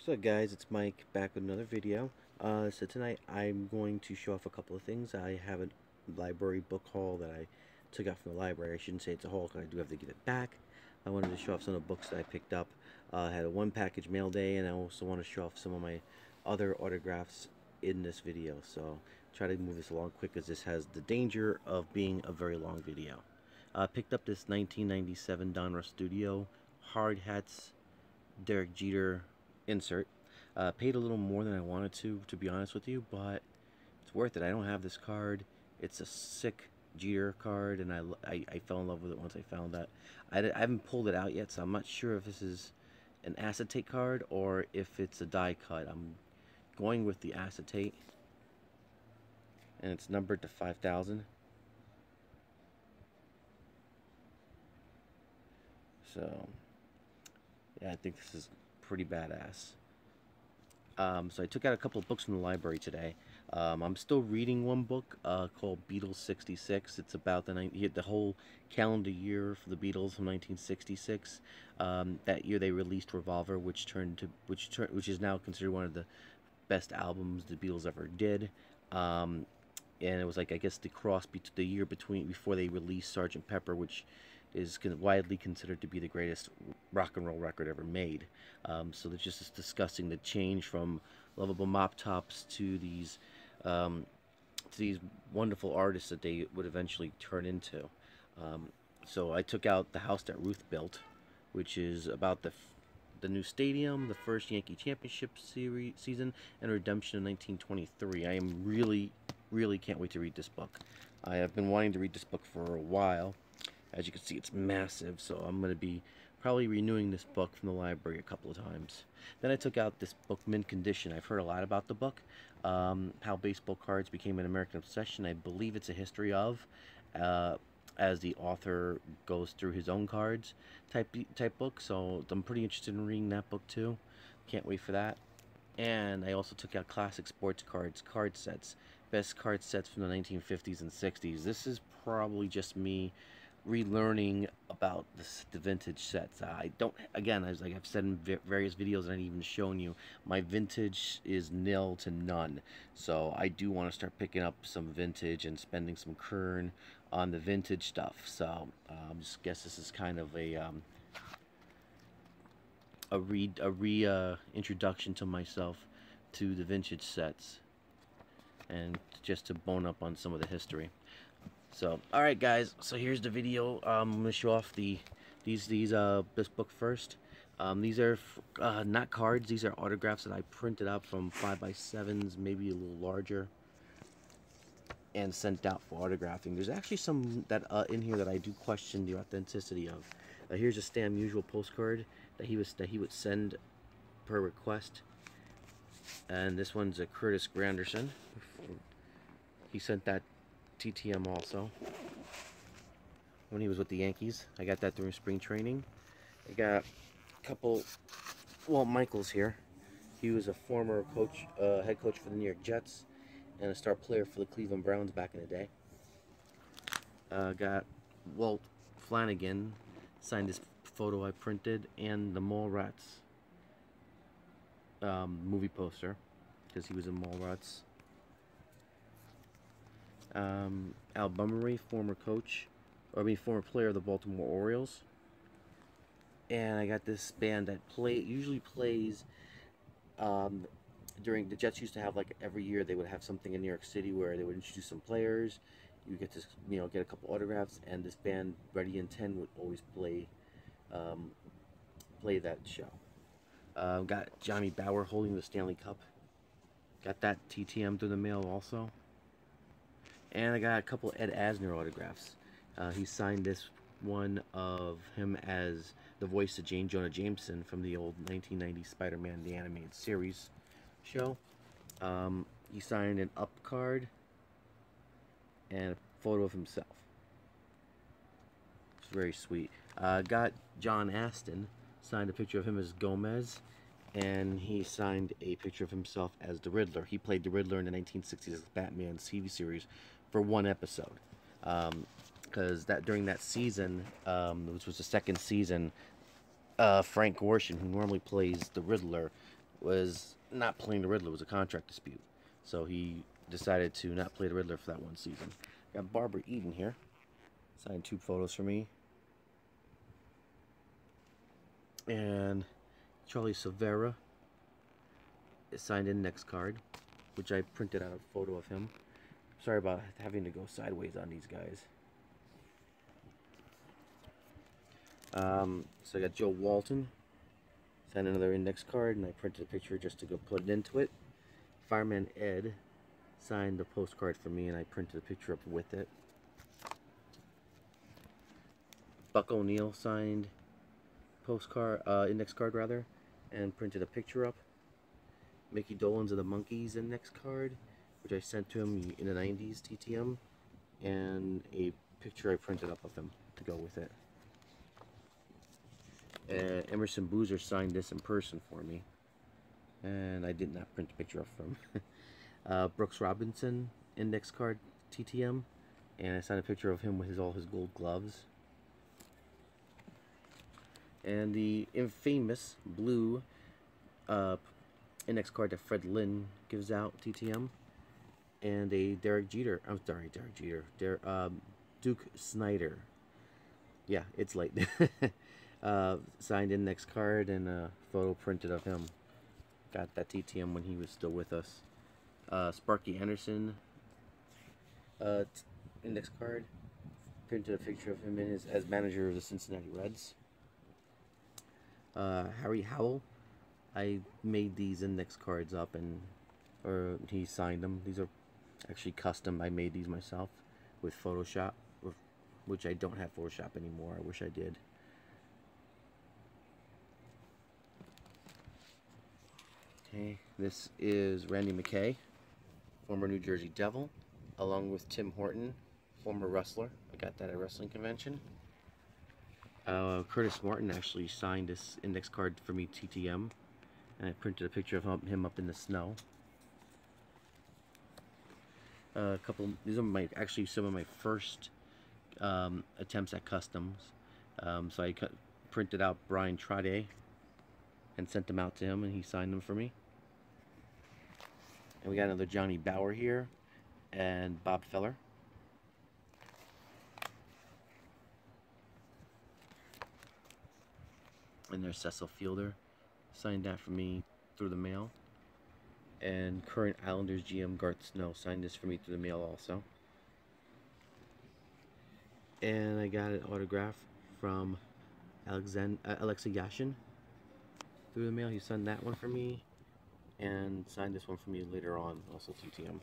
What's up guys, it's Mike back with another video. So tonight I'm going to show off a couple of things. I have a library book haul that I took out from the library. I shouldn't say it's a haul because I do have to get it back. I wanted to show off some of the books that I picked up. I had a one package mail day, and I also want to show off some of my other autographs in this video. So try to move this along quick as this has the danger of being a very long video. Picked up this 1997 Donruss Studio Hard Hats Derek Jeter insert. Paid a little more than I wanted to be honest with you, but it's worth it. I don't have this card. It's a sick Jeter card, and I fell in love with it once I found that. I haven't pulled it out yet, so I'm not sure if this is an acetate card or if it's a die cut. I'm going with the acetate, and it's numbered to 5,000. So yeah, I think this is pretty badass. So I took out a couple of books from the library today. I'm still reading one book called Beatles '66. It's about the whole calendar year for the Beatles from 1966. That year they released Revolver, which is now considered one of the best albums the Beatles ever did. And it was like, I guess, the the year before they released Sergeant Pepper, which is widely considered to be the greatest rock and roll record ever made. So they're just discussing the change from lovable mop tops to these wonderful artists that they would eventually turn into. So I took out The House That Ruth Built, which is about the new stadium, the first Yankee Championship season, and redemption in 1923. I am really can't wait to read this book. I have been wanting to read this book for a while. As you can see, it's massive, so I'm going to be probably renewing this book from the library a couple of times. Then I took out this book, Mint Condition. I've heard a lot about the book, how baseball cards became an American obsession. I believe it's a history of, as the author goes through his own cards type book. So I'm pretty interested in reading that book too. Can't wait for that. And I also took out classic sports card sets, best card sets from the 1950s and 60s. This is probably just me relearning about the vintage sets. I don't, again, as like I've said in various videos and I've even shown you, my vintage is nil to none. So I do want to start picking up some vintage and spending some kern on the vintage stuff. So just guess this is kind of a introduction to myself to the vintage sets, and just to bone up on some of the history. So, alright guys, so here's the video. I'm going to show off this book first. These are not cards, these are autographs that I printed out from 5x7s, maybe a little larger, and sent out for autographing. There's actually some that in here that I do question the authenticity of. Here's a Stan Musial postcard that he would send per request. And this one's a Curtis Granderson. He sent that TTM also when he was with the Yankees. I got that during spring training. I got a couple, well, Michael's here. He was a former coach, head coach for the New York Jets, and a star player for the Cleveland Browns back in the day. Got Walt Flanagan, signed this photo I printed, and the Mallrats movie poster, because he was in Mallrats. Al Bummery, former player of the Baltimore Orioles. And I got this band that usually plays during, the Jets used to have, like, every year they would have something in New York City where they would introduce some players. You get to, get a couple autographs, and this band, Ready in 10, would always play that show. Got Johnny Bauer holding the Stanley Cup. Got that TTM through the mail also. And I got a couple Ed Asner autographs. He signed this one of him as the voice of Jane Jonah Jameson from the old 1990 Spider-Man the Animated Series show. He signed an Up card and a photo of himself. It's very sweet. Got John Aston, signed a picture of him as Gomez, and he signed a picture of himself as the Riddler. He played the Riddler in the 1960s Batman TV series for one episode. Because during that season, which was the second season, Frank Gorshin, who normally plays the Riddler, was not playing the Riddler. It was a contract dispute. So he decided to not play the Riddler for that one season. Got Barbara Eden here. Signed 2 photos for me. And Charlie Silvera is signed index card, which I printed out a photo of him. Sorry about having to go sideways on these guys. So I got Joe Walton. Signed another index card, and I printed a picture just to go put it into it. Fireman Ed signed the postcard for me, and I printed a picture up with it. Buck O'Neill signed postcard, index card rather, and printed a picture up. Mickey Dolenz of the Monkees index card, which I sent to him in the 90s TTM, and a picture I printed up of him to go with it. Emerson Boozer signed this in person for me, and I did not print a picture of him. Brooks Robinson index card TTM, and I signed a picture of him with all his gold gloves. And the infamous blue index card that Fred Lynn gives out TTM, and a Duke Snyder. Yeah, it's late. Signed index card and a photo printed of him. Got that TTM when he was still with us. Sparky Anderson index card. Printed a picture of him as manager of the Cincinnati Reds. Harry Howell. I made these index cards up, or he signed them. These are actually custom. I made these myself with Photoshop, which I don't have Photoshop anymore. I wish I did. Okay, this is Randy McKay, former New Jersey Devil, along with Tim Horton, former wrestler. I got that at a wrestling convention. Curtis Martin actually signed this index card for me, TTM, and I printed a picture of him up in the snow. These are actually some of my first attempts at customs. So I printed out Brian Trade and sent them out to him, and he signed them for me. And we got another Johnny Bauer here, and Bob Feller. And there's Cecil Fielder, signed that for me through the mail. And current Islanders GM Garth Snow signed this for me through the mail also. And I got an autograph from Alexei Yashin through the mail. He signed that one for me, and signed this one for me later on, also TTM.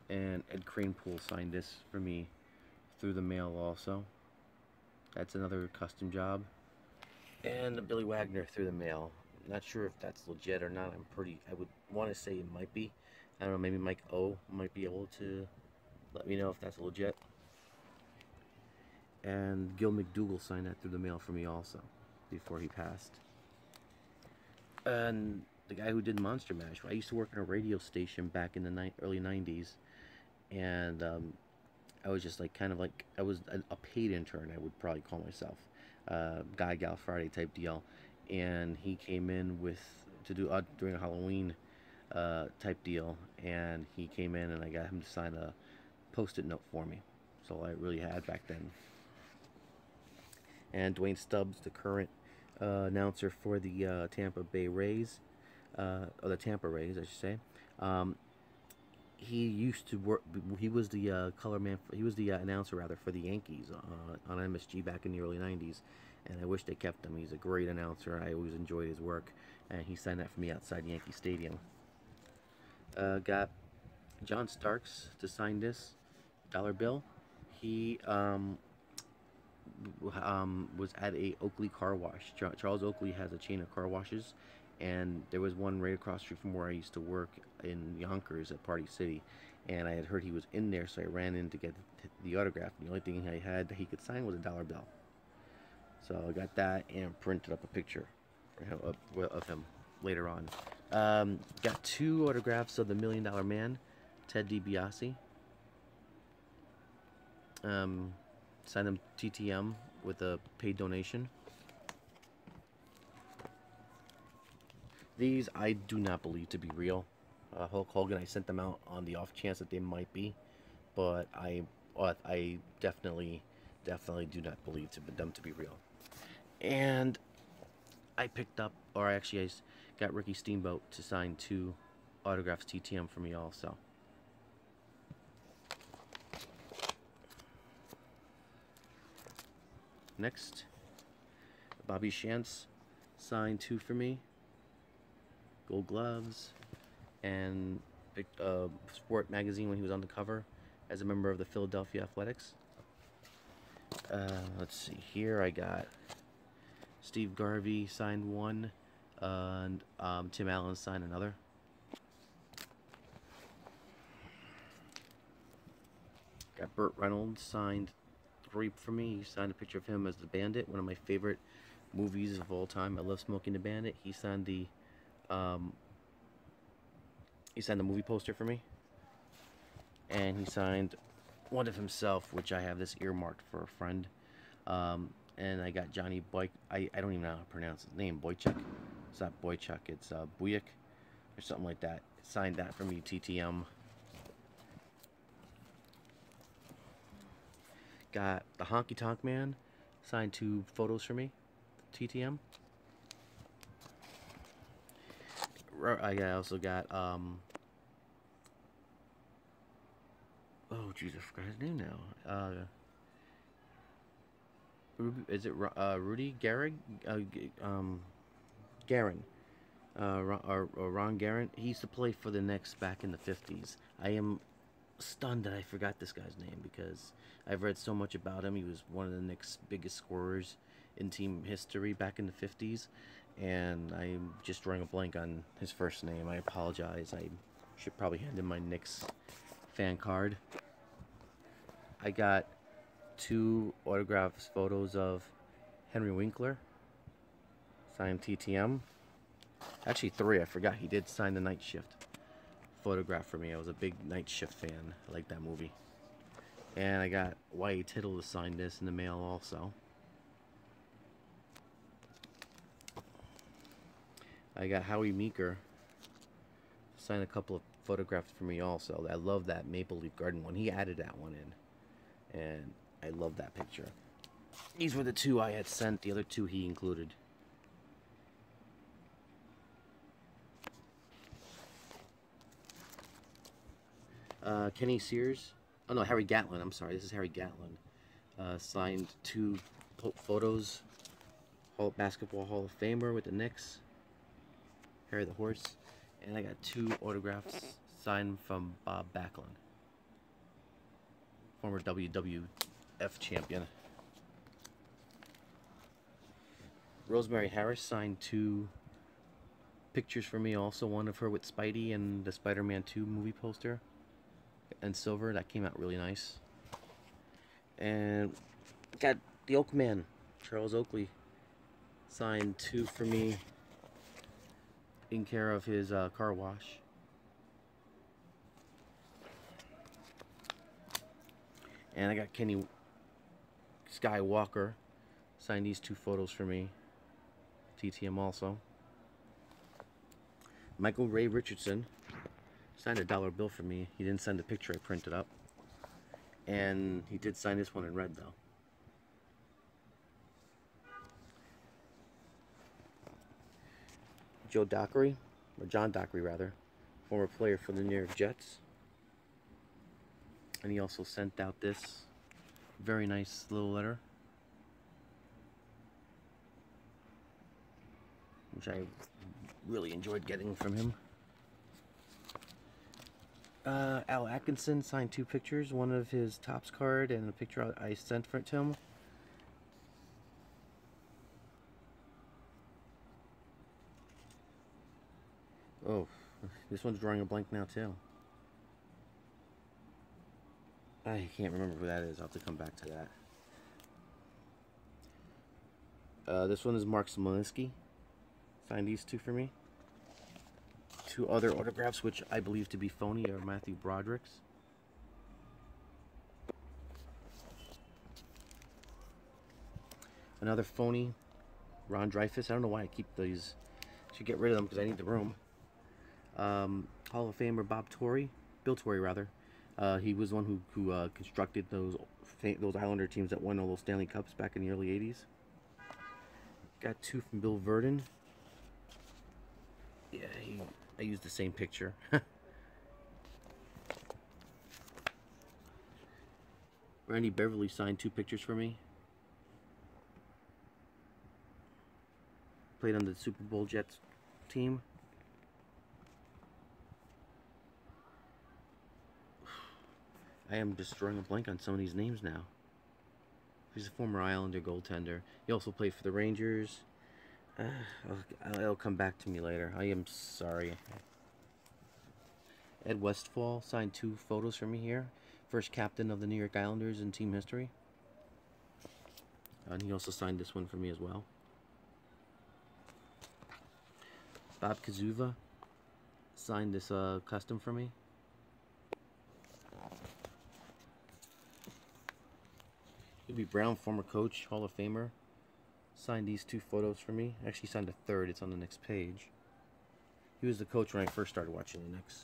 And Ed Kranepool signed this for me through the mail also. That's another custom job. And Billy Wagner through the mail. Not sure if that's legit or not. I would want to say it might be. I don't know, maybe Mike O might be able to let me know if that's legit. And Gil McDougall signed that through the mail for me also, before he passed. And the guy who did Monster Mash. I used to work on a radio station back in the early 90s. And I was just I was a paid intern, I would probably call myself. Guy, Gal, Friday type deal. And he came in to do during a Halloween type deal. And he came in and I got him to sign a Post-it note for me. So I really had back then. And Dwayne Stubbs, the current announcer for the Tampa Bay Rays, or the Tampa Rays, I should say. He used to work. He was the color man. He was the announcer rather for the Yankees on MSG back in the early '90s, and I wish they kept him. He's a great announcer. I always enjoyed his work, and he signed that for me outside Yankee Stadium. Got John Starks to sign this dollar bill. He was at a Oakley car wash. Charles Oakley has a chain of car washes, and there was one right across the street from where I used to work in Yonkers at Party City, and I had heard he was in there, so I ran in to get the autograph. The only thing I had that he could sign was a dollar bill. So I got that and printed up a picture of him later on. Got 2 autographs of the $1 Million Man, Ted DiBiase. Signed him TTM with a paid donation. These I do not believe to be real. Hulk Hogan, I sent them out on the off chance that they might be, but I definitely do not believe them to be real. And I picked up, or actually got Ricky Steamboat to sign 2 autographs TTM for me also. Next, Bobby Shantz signed 2 for me. Gold gloves, and Sport magazine when he was on the cover as a member of the Philadelphia Athletics. Let's see here. I got Steve Garvey signed 1, and Tim Allen signed another. Got Burt Reynolds signed 3 for me. He signed a picture of him as the Bandit, one of my favorite movies of all time. I love Smoking the Bandit. He signed the movie poster for me, and he signed one of himself, which I have this earmarked for a friend. And I got Johnny Boy. I don't even know how to pronounce his name. Boychuk. It's not Boychuk. It's Buyuk or something like that. Signed that for me, TTM. Got the Honky Tonk Man. Signed 2 photos for me, TTM. I also got oh jeez, I forgot his name now. Is it Rudy Gehrig? Guerin. Or Ron Guerin. He used to play for the Knicks back in the 50s. I am stunned that I forgot this guy's name because I've read so much about him. He was one of the Knicks' biggest scorers in team history back in the 50s, and I'm just drawing a blank on his first name. I apologize. I should probably hand him my Knicks fan card. I got 2 autographs photos of Henry Winkler, signed TTM. Actually 3, I forgot. He did sign the Night Shift photograph for me. I was a big Night Shift fan. I like that movie. And I got White Tittle to sign this in the mail also. I got Howie Meeker to sign a couple of photographs for me also. I love that Maple Leaf Garden one. He added that one in, and I love that picture. These were the 2 I had sent. The other 2 he included. Kenny Sears. Oh no, Harry Gatlin. I'm sorry. This is Harry Gatlin. Signed 2 photos. Basketball Hall of Famer with the Knicks. Harry the Horse. And I got 2 autographs signed from Bob Backlund, former WWF champion. Rosemary Harris signed 2 pictures for me also. One of her with Spidey and the Spider-Man 2 movie poster. And silver. That came out really nice. And got the Oakman, Charles Oakley, signed 2 for me in care of his car wash. And I got Kenny Skywalker signed these 2 photos for me, TTM also. Michael Ray Richardson signed a $1 bill for me. He didn't send a picture I printed up. And he did sign this one in red though. Joe Dockery, or John Dockery rather, former player for the New York Jets. And he also sent out this very nice little letter, which I really enjoyed getting from him. Al Atkinson signed 2 pictures, one of his Topps card and a picture I sent for it to him. Oh, this one's drawing a blank now too. I can't remember who that is. I'll have to come back to that. This one is Mark Smolinski. Signed these 2 for me. 2 other autographs, which I believe to be phony, are Matthew Broderick's. Another phony, Ron Dreyfuss. I don't know why I keep these Should get rid of them because I need the room. Hall of Famer Bob Torrey, Bill Torrey rather. He was the one who constructed those Islander teams that won all those Stanley Cups back in the early '80s. Got 2 from Bill Verdon. Yeah, I used the same picture. Randy Beverly signed 2 pictures for me. Played on the Super Bowl Jets team. I am just drawing a blank on some of these names now. He's a former Islander goaltender. He also played for the Rangers. It'll come back to me later. I am sorry. Ed Westfall signed 2 photos for me here. First captain of the New York Islanders in team history. And he also signed this one for me as well. Bob Kazuva signed this custom for me. Louis Brown, former coach, Hall of Famer, signed these 2 photos for me. Actually signed a 3rd. It's on the next page. He was the coach when I first started watching the Knicks.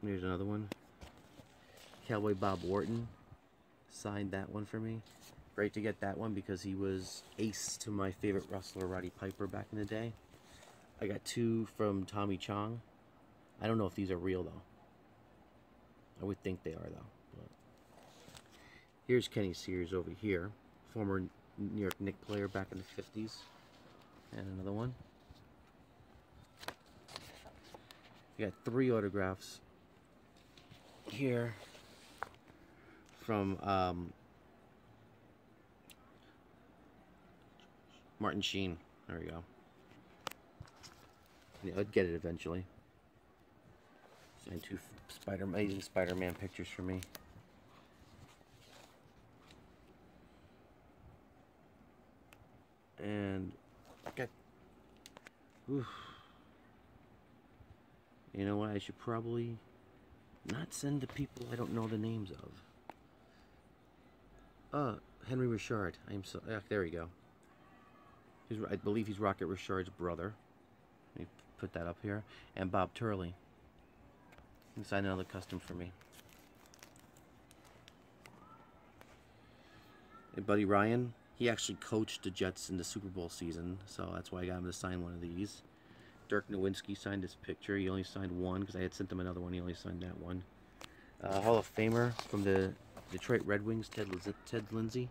Here's another one. Cowboy Bob Wharton signed that one for me. Great to get that one because he was ace to my favorite wrestler, Roddy Piper, back in the day. I got 2 from Tommy Chong. I don't know if these are real, though. I would think they are, though. But here's Kenny Sears over here. Former New York Knicks player back in the 50s. And another one. I got 3 autographs here from Martin Sheen. There we go. Yeah, I'd get it eventually. Signed 2 amazing Spider-Man pictures for me. And I got... Oof. You know what? I should probably not send to people I don't know the names of. Henry Richard. There we go. I believe he's Rocket Richard's brother. Let me put that up here. And Bob Turley. He signed another custom for me. And Buddy Ryan. He actually coached the Jets in the Super Bowl season, so that's why I got him to sign one of these. Dirk Nowinski signed this picture. He only signed 1 because I had sent him another one. He only signed that one. Hall of Famer from the Detroit Red Wings, Ted Lindsay,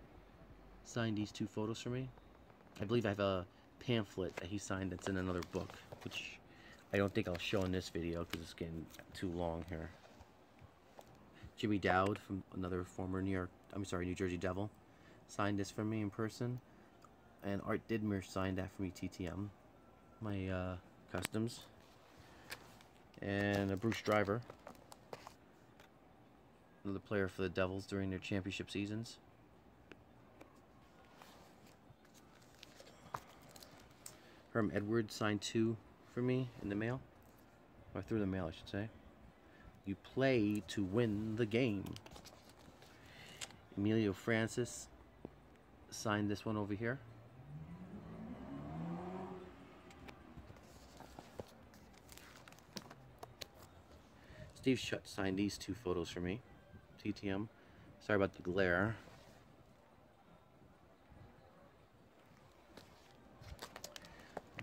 signed these 2 photos for me. I believe I have a pamphlet that he signed that's in another book, which I don't think I'll show in this video because it's getting too long here. Jimmy Dowd from another former New Jersey Devil, signed this for me in person. And Art Didmer signed that for me, TTM. My customs. And a Bruce Driver, another player for the Devils during their championship seasons. Herm Edwards signed 2 for me in the mail. Or through the mail, I should say. You play to win the game. Emilio Francis signed this one over here. Steve Shutt signed these 2 photos for me. TTM. Sorry about the glare.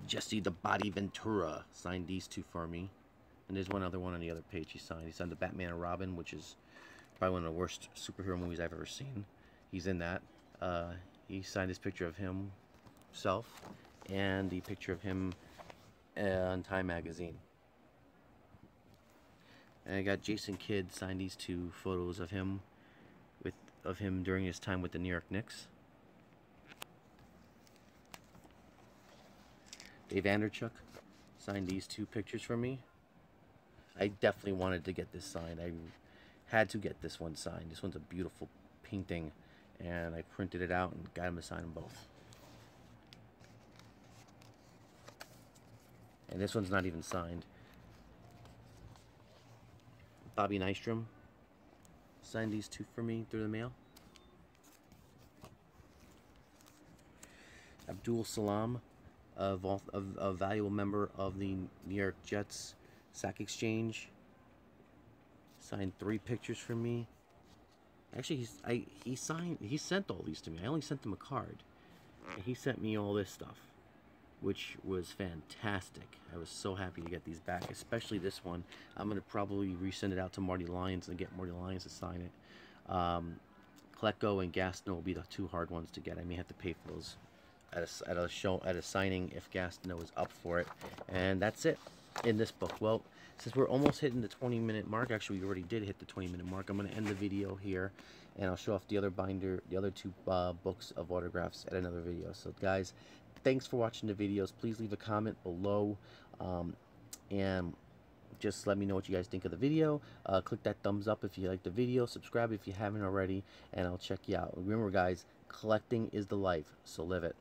Jesse the Body Ventura signed these 2 for me. And there's one other one on the other page he signed. He signed the Batman and Robin, which is probably one of the worst superhero movies I've ever seen. He's in that. He signed this picture of himself and the picture of him on Time magazine. And I got Jason Kidd signed these 2 photos of him during his time with the New York Knicks. Dave Anderchuk signed these 2 pictures for me. I definitely wanted to get this signed. I had to get this one signed. This one's a beautiful painting, and I printed it out and got him to sign them both. And this one's not even signed. Bobby Nystrom signed these 2 for me through the mail. Abdul Salam a valuable member of the New York Jets Sack Exchange. Signed 3 pictures for me. Actually, he sent all these to me. I only sent him a card. And he sent me all this stuff, which was fantastic. I was so happy to get these back, especially this one. I'm gonna probably resend it out to Marty Lyons and get Marty Lyons to sign it. Klecko and Gastineau will be the 2 hard ones to get. I may have to pay for those at a signing if Gastineau is up for it. And that's it in this book. Well, since we're almost hitting the 20-minute mark, actually we already did hit the 20-minute mark, I'm going to end the video here, and I'll show off the other binder, the other 2 books of autographs at another video. So guys, thanks for watching the videos. Please leave a comment below, and just let me know what you guys think of the video. Click that thumbs up if you like the video, subscribe if you haven't already, and I'll check you out. Remember guys, collecting is the life, so live it.